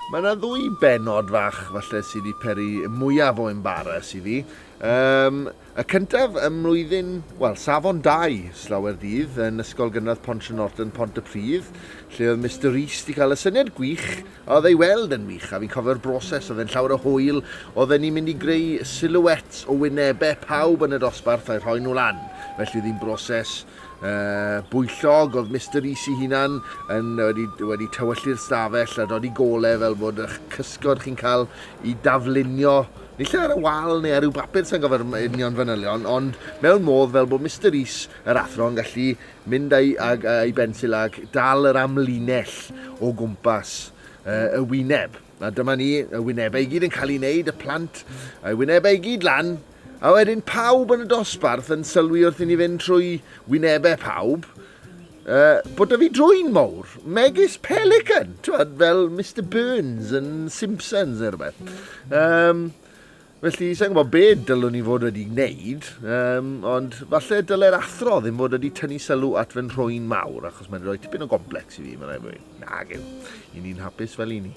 Mae yna ddwy benod fach falle sydd wedi peri mwyaf o embaras I fi. Y cyntaf ym mlwyddyn, safon 2 slawer dydd yn ysgol gynradd Pontrynorton Pontypridd, lle oedd Mr Rees wedi cael y syniad gwych, oedd ei weld yn wych, a fi'n cofio'r broses, oedd e'n llawer o hwyl, oedd e'n mynd I greu silhouette o wynebau pawb yn y dosbarth a'i rhoi nhw lan. Felly oedd hi'n broses bwyllog, oedd Mr Rees I hunan wedi tywyllu'r stafell a dod I golau fel bod eich cysgod chi'n cael I daflunio nid lle ar y wal neu ar ryw bapur sy'n gofio'r union fanylion, ond mewn modd fel bod Mr Rees, yr athro'n gallu mynd a'i bensil ag dal yr amlinell o gwmpas y wyneb. A dyma ni, y wynebau I gyd yn cael ei wneud, y plant, y wynebau I gyd lan, a wedyn pawb yn y dosbarth yn sylwi wrth I ni fynd trwy wynebau pawb, bod fi drwy'n mawr, megis pelican, fel Mr Burns yn Simpsons neu rhywbeth. Felly, sa'n gwybod be dylwn ni fod wedi gwneud, ond falle dylai'r athro ddim fod wedi tynnu sylw at fy nhrwy'n mawr, achos mae'n rhoi tipyn o gomplex I fi, mae'n rhaid bod nag yw, I ni'n hapus fel I ni.